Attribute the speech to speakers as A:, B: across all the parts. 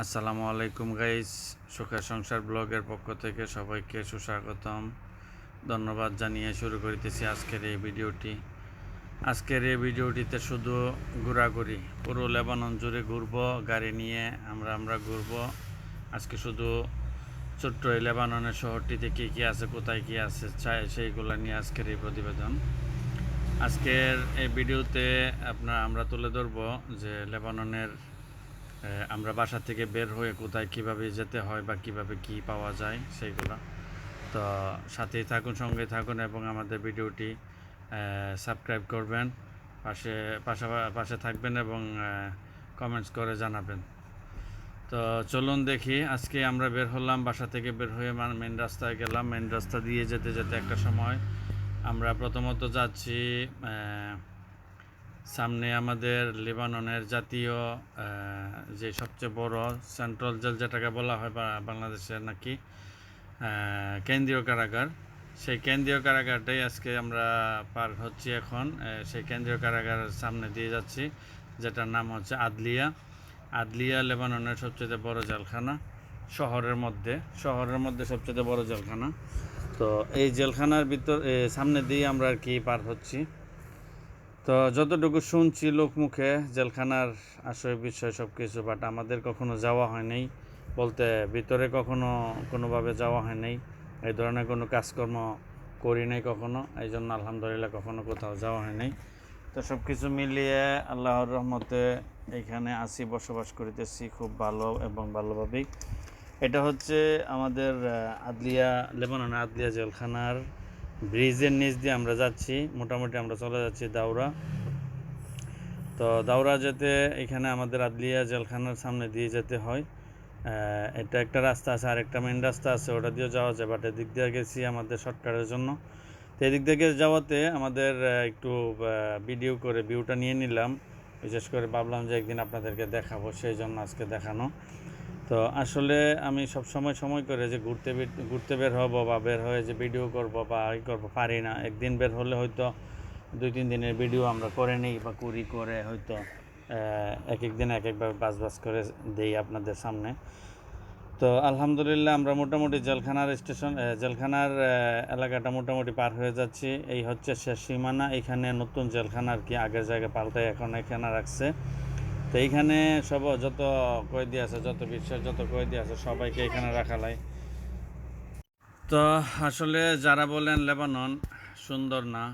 A: আসসালামু আলাইকুম গাইস, সুখের সংসার ব্লগের পক্ষ থেকে সবাইকে সুস্বাগতম। ধন্যবাদ জানিয়ে শুরু করিতেছি আজকের এই ভিডিওটি। আজকের এই ভিডিওটিতে শুধু ঘোরাঘুরি, পুরো লেবানন জুড়ে ঘুরবো গাড়ি নিয়ে। আমরা ঘুরবো আজকে শুধু ছোট্ট এই লেবাননের শহরটিতে কী কী আছে, কোথায় কী আছে সেইগুলো নিয়ে আজকের এই প্রতিবেদন। আজকের এই ভিডিওতে আমরা তুলে ধরবো যে লেবাননের আমরা বাসা থেকে বের হয়ে কোথায় কিভাবে যেতে হয় বা কিভাবে কি পাওয়া যায় সেইগুলো। তো সাথেই থাকুন, সঙ্গে থাকুন এবং আমাদের ভিডিওটি সাবস্ক্রাইব করবেন, পাশে থাকবেন এবং কমেন্টস করে জানাবেন। তো চলুন দেখি। আজকে আমরা বের হলাম, বাসা থেকে বের হয়ে মেন রাস্তায় গেলাম। মেন রাস্তা দিয়ে যেতে যেতে একটা সময় আমরা প্রথমত যাচ্ছি সামনে আমাদের লেবাননের জাতীয় যে সবচেয়ে বড় সেন্ট্রাল জেল, যেটাকে বলা হয় বাংলাদেশের নাকি কেন্দ্রীয় কারাগার, সেই কেন্দ্রীয় কারাগারটাই আজকে আমরা পার হচ্ছি এখন। সেই কেন্দ্রীয় কারাগারের সামনে দিয়ে যাচ্ছি, যেটার নাম হচ্ছে আদলিয়া লেবাননের সবচেয়ে বড় জেলখানা, শহরের মধ্যে সবচেয়ে বড় জেলখানা। তো এই জেলখানার সামনে দিয়ে আমরা আর কি পার হচ্ছি। তো যতটুকু শুনছি লোকমুখে জেলখানার আসল বিষয় সব কিছু, বাট আমাদের কখনো যাওয়া হয় নাই, বলতে ভিতরে কখনো কোনোভাবে যাওয়া হয় নাই, এই ধরনের কোনো কাজকর্ম করি নাই কখনো, এই জন্য আলহামদুলিল্লাহ কখনো কোথাও যাওয়া হয় নাই। তো সব কিছু মিলিয়ে আল্লাহর রহমতে এইখানে আসি, বসবাস করিতেছি খুব ভালো এবং ভালোভাবেই। এটা হচ্ছে আমাদের লেবাননের আদলিয়া জেলখানার ব্রিজের নিচ দিয়ে আমরা যাচ্ছি। মোটামুটি আমরা চলে যাচ্ছি দাউরা। তো দাউরা যেতে এখানে আমাদের আদলিয়া জেলখানার সামনে দিয়ে যেতে হয়। এটা একটা রাস্তা আছে, আরেকটা মেন রাস্তা আছে, ওটা দিয়েও যাওয়া যায়, বাট এদিক দিয়ে গেছি আমাদের শর্টকাটের জন্য। তো এদিক থেকে যাওয়াতে আমাদের একটু ভিডিও করে ভিউটা নিয়ে নিলাম, বিশেষ করে ভাবলাম যে একদিন আপনাদেরকে দেখাবো, সেই জন্য আজকে দেখানো। তো আসলে আমি সব সময় করে যে ঘুরতে বের হব বা বের হয়ে যে ভিডিও করব বা করবো পারি না। একদিন বের হলে হয়তো 2-3 দিনের ভিডিও আমরা করে নিই বা করে হয়তো এক দিন একভাবে বাস করে দেই আপনাদের সামনে। তো আলহামদুলিল্লাহ আমরা মোটামুটি জেলখানার এলাকাটা মোটামুটি পার হয়ে যাচ্ছি। এই হচ্ছে শেষ সীমানা। এখানে নতুন জেলখানা আর কি, আগের জায়গায় পাল্টায় এখন এখানে রাখছে। তো এইখানে যত কয়েদি আছে, যত বিশ্বের যত কয়েদি আছে, সবাইকে এখানে রাখা হয়। তো আসলে যারা বলেন লেবানন সুন্দর না,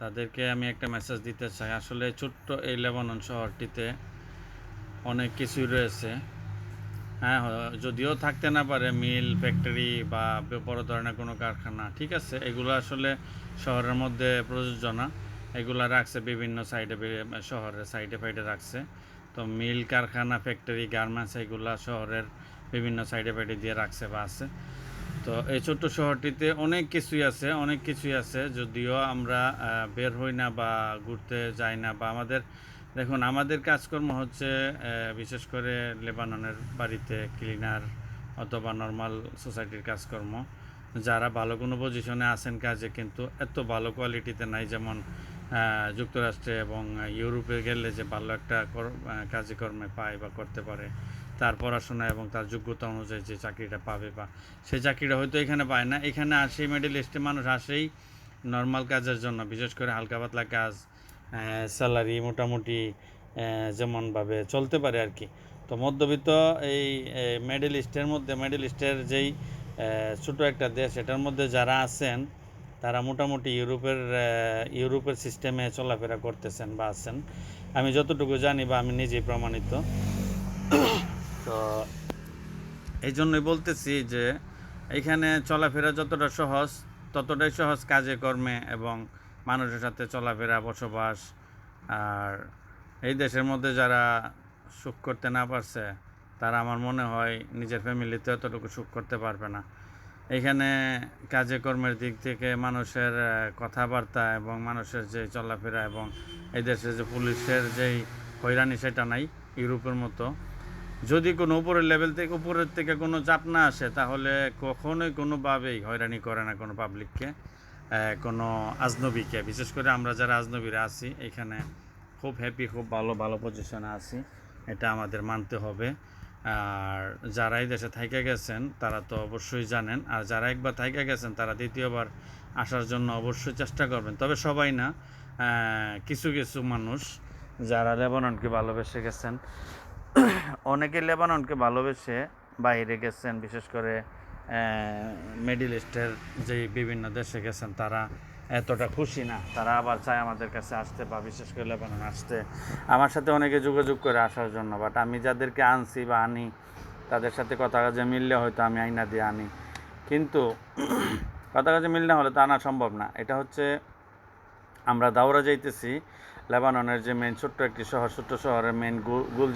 A: তাদেরকে আমি একটা মেসেজ দিতে চাই। আসলে ছোট্ট এই লেবানন শহরটিতে অনেক কিছুই রয়েছে। হ্যাঁ, যদিও থাকতে না পারে মিল, ফ্যাক্টরি বা বড় ধরনের কোনো কারখানা, ঠিক আছে, এগুলো আসলে শহরের মধ্যে প্রযোজ্য না। এগুলো রাখছে বিভিন্ন শহরের সাইডে রাখছে। তো মিল, কারখানা, ফ্যাক্টরি, গার্মেন্টস এগুলো শহরের বিভিন্ন সাইডে দিয়ে রাখছে বা আছে। তো এই ছোট্ট শহরটিতে অনেক কিছুই আছে, যদিও আমরা বের হই না বা ঘুরতে যাই না, বা দেখুন আমাদের কাজকর্ম হচ্ছে বিশেষ করে লেবাননের বাড়িতে ক্লিনার অথবা নর্মাল সোসাইটির কাজকর্ম। যারা ভালো কোনো পজিশনে আছেন কাজে, কিন্তু এত ভালো কোয়ালিটিতে নাই, যেমন যুক্তরাষ্ট্রে এবং ইউরোপে গেলে যে ভালো একটা কাজকর্মে পায় বা করতে পারে, তার পড়াশোনা এবং তার যোগ্যতা অনুযায়ী যে চাকরিটা পাবে, বা সেই চাকরিটা হয়তো এখানে পায় না। এখানে আসেই মিডল ইস্টে মানুষ আসেই নর্মাল কাজের জন্য, বিশেষ করে হালকা পাতলা কাজ, স্যালারি মোটামুটি যেমনভাবে চলতে পারে আর কি। তো মধ্যবিত্ত এই মিডল ইস্টের যেই ছোটো একটা দেশ, এটার মধ্যে যারা আছেন তারা মোটামুটি ইউরোপের সিস্টেমে চলাফেরা করতেছেন বা আছেন, আমি যতটুকু জানি বা আমি নিজেই প্রমাণিত। তো এই জন্যই বলতেছি যে এখানে চলাফেরা যতটা সহজ, ততটাই সহজ কাজে কর্মে এবং মানুষের সাথে চলাফেরা, বসবাস। আর এই দেশের মধ্যে যারা সুখ করতে না পারছে, তারা আমার মনে হয় নিজের ফ্যামিলিতে এতটুকু সুখ করতে পারবে না। এখানে কাজে কর্মের দিক থেকে মানুষের কথাবার্তা এবং মানুষের যে চলাফেরা এবং এই দেশে যে পুলিশের যেই হয়রানি, সেটা নাই ইউরোপের মতো। যদি কোনো উপরের থেকে কোনো চাপ না আসে, তাহলে কখনোই কোনোভাবেই হয়রানি করে না কোনো পাবলিককে, কোনো আজনবীকে। বিশেষ করে আমরা যারা আজনবীরা আছি এখানে খুব হ্যাপি, খুব ভালো পজিশনে আছি, এটা আমাদের মানতে হবে। আর যারা এই দেশে থাইকা গেছেন তারা তো অবশ্যই জানেন, আর যারা একবার থাইকা গেছেন তারা দ্বিতীয়বার আসার জন্য অবশ্যই চেষ্টা করবেন। তবে সবাই না, কিছু কিছু মানুষ যারা লেবাননকে ভালোবেসে গেছেন, অনেকে লেবাননকে ভালোবেসে বাইরে গেছেন, বিশেষ করে মিডল ইস্টের যে বিভিন্ন দেশে গেছেন তারা এতটা খুশি না, তারা আবার চায় আমাদের কাছে আসতে বা বিশেষ করে লেবানন আসতে। আমার সাথে অনেকে যোগাযোগ করে আসার জন্য, বাট আমি যাদেরকে আনছি বা আনি তাদের সাথে কথা কাজে মিললে হয়তো আমি আইনা দিয়ে আনি, কিন্তু কথা কাজে মিল না হলে তা আনা সম্ভব না। এটা হচ্ছে আমরা দাওরা যাইতেছি, লেবাননের যে মেন ছোট্ট একটি শহর, ছোট্ট শহরের মেন গুল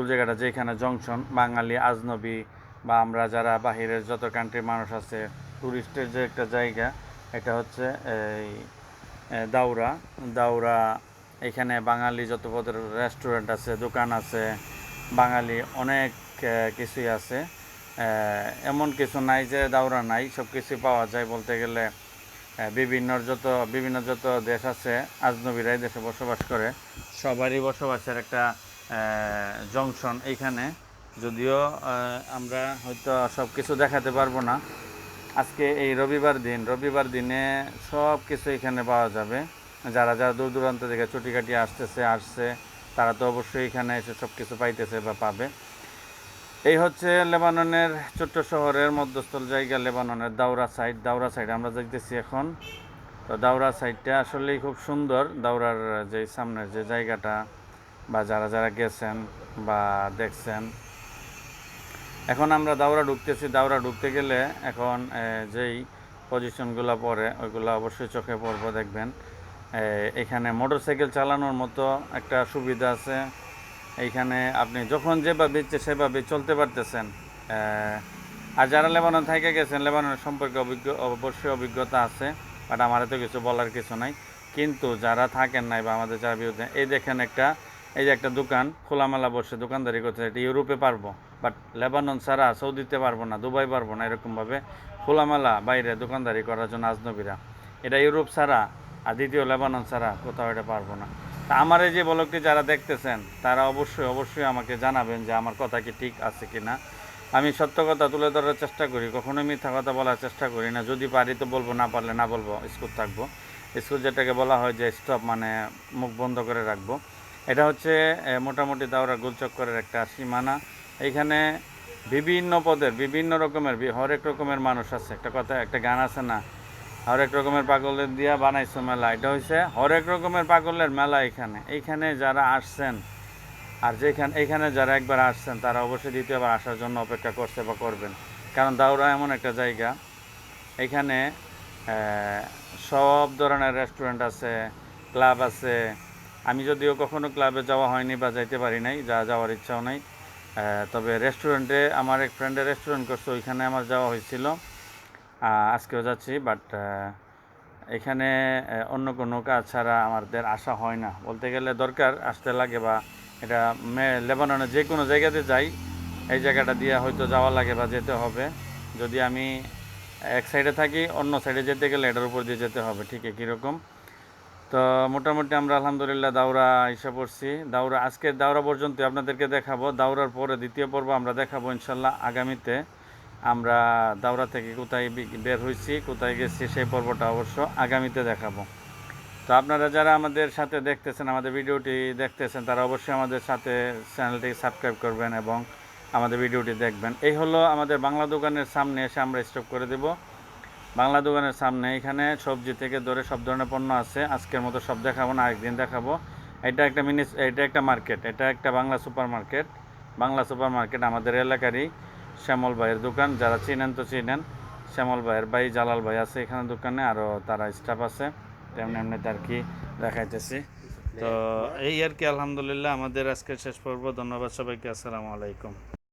A: জায়গাটা যেখানে জংশন বাঙালি আজনবী বা আমরা যারা বাহিরের যত কান্ট্রির মানুষ আছে, টুরিস্টের যে একটা জায়গা, এটা হচ্ছে এই দাউরা। এখানে বাঙালি যত পদের রেস্টুরেন্ট আছে, দোকান আছে, বাঙালি অনেক কিছুই আছে। এমন কিছু নাই যে দাউরা নাই, সব কিছুই পাওয়া যায় বলতে গেলে। বিভিন্ন যত দেশ আছে, আজনবীরা এই দেশে বসবাস করে, সবারই বসবাসের একটা জংশন এইখানে। যদিও আমরা হয়তো সব কিছু দেখাতে পারবো না। আজকে এই রবিবার দিনে সব কিছু এখানে পাওয়া যাবে। যারা দূর দূরান্ত থেকে ছুটি কাটিয়ে আসছে তারা তো অবশ্যই এখানে এসে সব কিছু পাইতেছে বা পাবে। এই হচ্ছে লেবাননের ছোট্ট শহরের মধ্যস্থল জায়গা, লেবাননের দাউরা সাইড আমরা যাইতেছি এখন। তো দাউরা সাইডটা আসলেই খুব সুন্দর। দাউরার যে সামনের যে জায়গাটা, বা যারা গেছেন বা দেখছেন। এখন আমরা দাউরা ঢুকতে গেলে এখন যেই পজিশনগুলো পড়ে ওইগুলো অবশ্যই চোখে পড়বো, দেখবেন। এখানে মোটরসাইকেল চালানোর মতো একটা সুবিধা আছে। এইখানে আপনি যখন যেভাবে ইচ্ছে সেভাবে চলতে পারতেছেন। আর যারা লেবানন থেকে গেছেন, লেবাননের সম্পর্কে অবশ্যই অভিজ্ঞতা আছে, বাট আমার তো কিছু বলার কিছু নাই। কিন্তু যারা থাকেন নাই বা আমাদের যারা বিরুদ্ধে, এই দেখেন এই যে একটা দোকান খোলামেলা বসে দোকানদারি করছে, এটা ইউরোপে পারবো, বাট লেবানন ছাড়া সৌদিতে পারবো না, দুবাই পারবো না। এরকমভাবে খোলামেলা বাইরে দোকানদারি করার জন্য আজনবীরা, এটা ইউরোপ ছাড়া আর দ্বিতীয় লেবানন ছাড়া কোথাও এটা পারবো না। তা আমার এই যে ব্লগটি যারা দেখতেছেন তারা অবশ্যই আমাকে জানাবেন যে আমার কথা কি ঠিক আছে কি না। আমি সত্য কথা তুলে ধরার চেষ্টা করি, কখনোই মিথ্যা কথা বলার চেষ্টা করি না। যদি পারি তো বলবো, না পারলে না বলবো, স্কুপ থাকবো। স্কুপ যেটাকে বলা হয় যে স্টপ, মানে মুখ বন্ধ করে রাখবো। এটা হচ্ছে মোটামুটি দাওরা গোলচক্করের একটা সীমানা। এইখানে বিভিন্ন পদের বিভিন্ন রকমের হরেক রকমের মানুষ আছে। একটা গান আছে না, হরেক রকমের পাগলের দিয়া বানাইছো মেলা। এটা হচ্ছে হরেক রকমের পাগলের মেলা এইখানে যারা আসছেন, আর এইখানে যারা একবার আসছেন তারা অবশ্যই দ্বিতীয়বার আসার জন্য অপেক্ষা করছে বা করবেন। কারণ দাউরা এমন একটা জায়গা, এইখানে সব ধরনের রেস্টুরেন্ট আছে, ক্লাব আছে। আমি যদিও কখনো ক্লাবে যাওয়া হয়নি বা যাইতে পারি নাই, যাওয়ার ইচ্ছাও নাই। তবে রেস্টুরেন্টে আমার এক ফ্রেন্ডের রেস্টুরেন্ট করছে, ওইখানে আমার যাওয়া হয়েছিল, আজকেও যাচ্ছি। বাট এখানে অন্য কোনো কাজ ছাড়া আমাদের আসা হয় না বলতে গেলে। দরকার আসতে লাগে, বা এটা লেবাননের যে কোনো জায়গাতে যাই, এই জায়গাটা দিয়ে হয়তো যাওয়া লাগে বা যেতে হবে। যদি আমি এক সাইডে থাকি, অন্য সাইডে যেতে গেলে এটার উপর দিয়ে যেতে হবে, ঠিক কীরকম। তো মোটামুটি আমরা আলহামদুলিল্লাহ দাউরা এসে পড়ছি। আজকে দাউরা পর্যন্ত আপনাদেরকে দেখাবো। দাউরার পরে দ্বিতীয় পর্ব আমরা দেখাবো ইনশাল্লাহ আগামীতে। আমরা দাউরা থেকে কোথায় বের হয়েছি, কোথায় গেছি, সেই পর্বটা অবশ্য আগামীতে দেখাবো। তো আপনারা যারা আমাদের সাথে দেখতেছেন, আমাদের ভিডিওটি দেখতেছেন, তারা অবশ্যই আমাদের সাথে চ্যানেলটিকে সাবস্ক্রাইব করবেন এবং আমাদের ভিডিওটি দেখবেন। এই হলো আমাদের বাংলা দোকানের সামনে এসে আমরা স্টপ করে দেব। বাংলা দোকানের সামনে এখানে সবজি থেকে ধরে সব ধরনের পণ্য আছে। আজকের মতো সব দেখাবো না, আরেকদিন দেখাবো। এটা একটা মার্কেট, এটা একটা বাংলা সুপার মার্কেট আমাদের এলাকারই শ্যামল ভাইয়ের দোকান। যারা চিনেন তো চিনেন, শ্যামল ভাইয়ের ভাই জালাল ভাই আছে এখানে দোকানে, আরও তারা স্টাফ আছে। এমনিতে আর কি দেখাইতেছি। তো এই আর কি, আলহামদুলিল্লাহ আমাদের আজকের শেষ পর্ব। ধন্যবাদ সবাইকে, আসসালামু আলাইকুম।